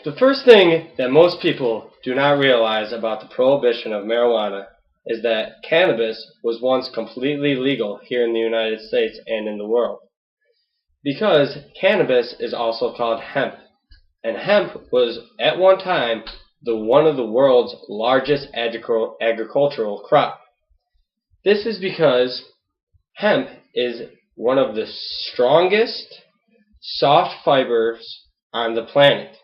The first thing that most people do not realize about the prohibition of marijuana is that cannabis was once completely legal here in the United States and in the world. Because cannabis is also called hemp, and hemp was at one time one of the world's largest agricultural crop. This is because hemp is one of the strongest soft fibers on the planet.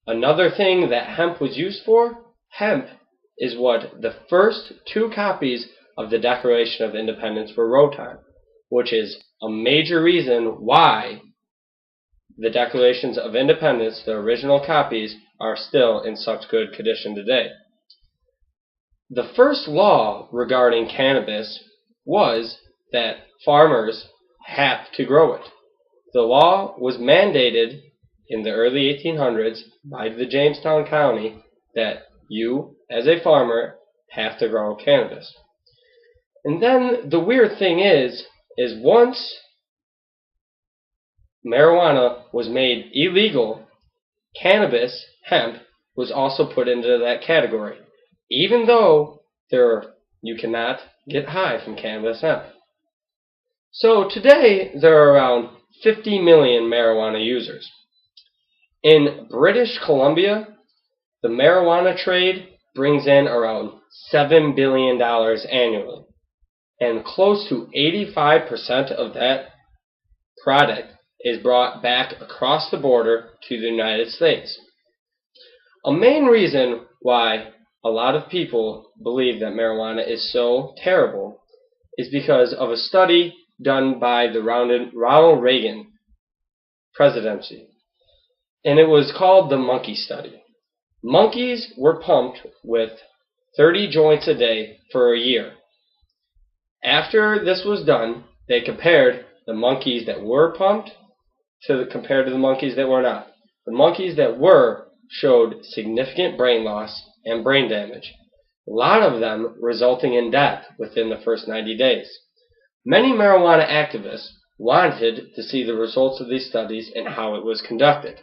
Another thing that hemp was used for, hemp is what the first 2 copies of the Declaration of Independence were wrote on, which is a major reason why the Declarations of Independence, the original copies, are still in such good condition today. The first law regarding cannabis was that farmers have to grow it. The law was mandated in the early 1800s by the Jamestown County that you, as a farmer, have to grow cannabis. And then the weird thing is once marijuana was made illegal, cannabis, hemp, was also put into that category, even though you cannot get high from cannabis hemp. So today there are around 50 million marijuana users. In British Columbia, the marijuana trade brings in around $7 billion annually, and close to 85% of that product is brought back across the border to the United States. A main reason why a lot of people believe that marijuana is so terrible is because of a study done by the Ronald Reagan presidency. And it was called the monkey study. Monkeys were pumped with 30 joints a day for a year. After this was done, they compared the monkeys that were pumped compared to the monkeys that were not. The monkeys that were showed significant brain loss and brain damage, a lot of them resulting in death within the first 90 days. Many marijuana activists wanted to see the results of these studies and how it was conducted.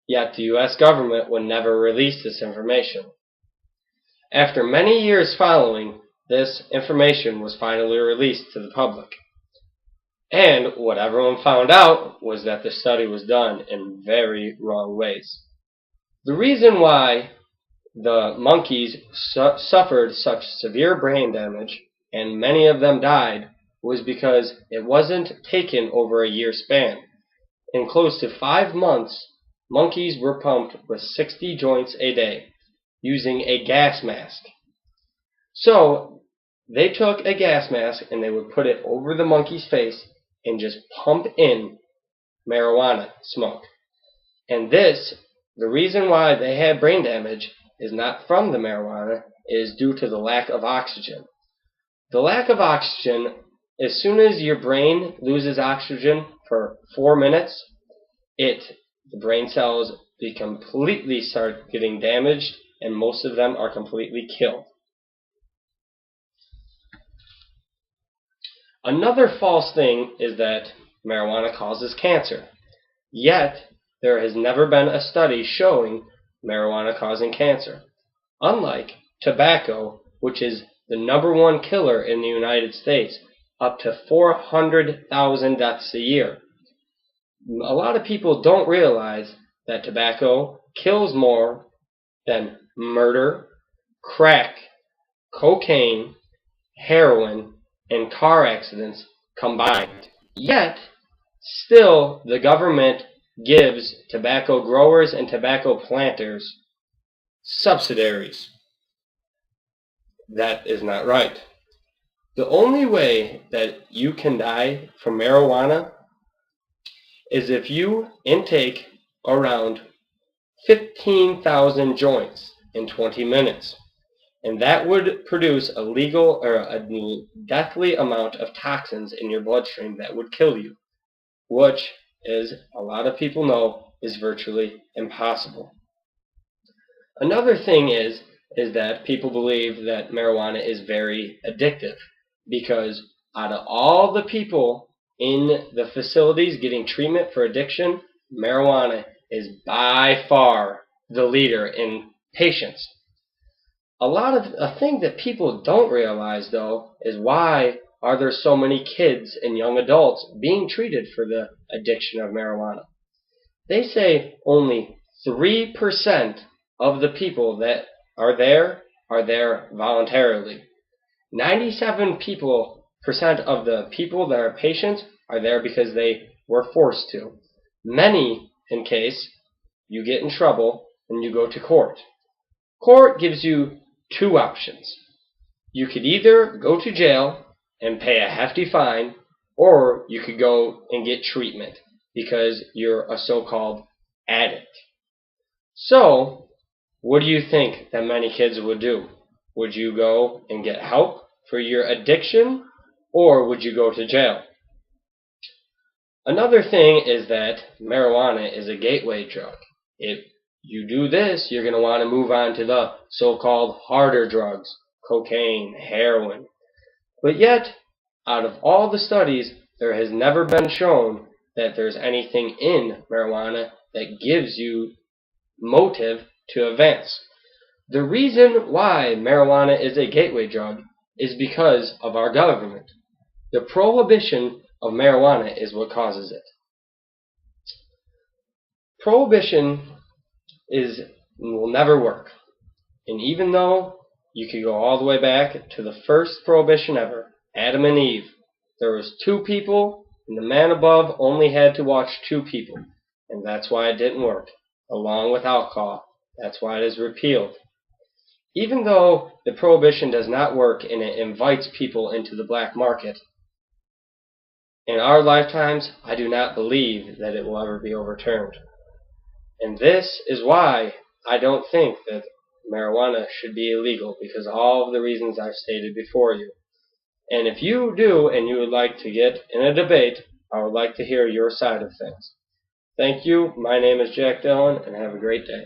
Yet the U.S. government would never release this information. After many years following, this information was finally released to the public. And what everyone found out was that the study was done in very wrong ways. The reason why the monkeys suffered such severe brain damage and many of them died was because it wasn't taken over a year span. In close to 5 months, monkeys were pumped with 60 joints a day using a gas mask. So they took a gas mask and they would put it over the monkey's face and just pump in marijuana smoke. And the reason why they had brain damage is not from the marijuana, it is due to the lack of oxygen. The lack of oxygen, as soon as your brain loses oxygen for 4 minutes, the brain cells completely start getting damaged, and most of them are completely killed. Another false thing is that marijuana causes cancer. Yet, there has never been a study showing marijuana causing cancer. Unlike tobacco, which is the #1 killer in the United States, up to 400,000 deaths a year. A lot of people don't realize that tobacco kills more than murder, crack, cocaine, heroin, and car accidents combined. Yet, still the government gives tobacco growers and tobacco planters subsidies. That is not right. The only way that you can die from marijuana is if you intake around 15,000 joints in 20 minutes. And that would produce a deathly amount of toxins in your bloodstream that would kill you, which, as a lot of people know, is virtually impossible. Another thing is that people believe that marijuana is very addictive, because out of all the people in the facilities getting treatment for addiction, marijuana is by far the leader in patients. A thing that people don't realize, though, is why are there so many kids and young adults being treated for the addiction of marijuana? They say only 3% of the people that are there voluntarily. 97% of the people that are patients are there because they were forced to. Many, in case you get in trouble and you go to court. Court gives you two options. You could either go to jail and pay a hefty fine, or you could go and get treatment because you're a so-called addict. So, what do you think that many kids would do? Would you go and get help for your addiction, or would you go to jail? Another thing is that marijuana is a gateway drug. If you do this, you're going to want to move on to the so-called harder drugs, cocaine, heroin. But yet, out of all the studies, there has never been shown that there's anything in marijuana that gives you motive to advance. The reason why marijuana is a gateway drug is because of our government. The prohibition of marijuana is what causes it. Prohibition will never work. And even though you could go all the way back to the first prohibition ever, Adam and Eve, there was two people, and the man above only had to watch two people. And that's why it didn't work, along with alcohol. That's why it is repealed. Even though the prohibition does not work and it invites people into the black market, in our lifetimes, I do not believe that it will ever be overturned. And this is why I don't think that marijuana should be illegal, because of all of the reasons I've stated before you. And if you do and you would like to get in a debate, I would like to hear your side of things. Thank you. My name is Jack Dillon, and have a great day.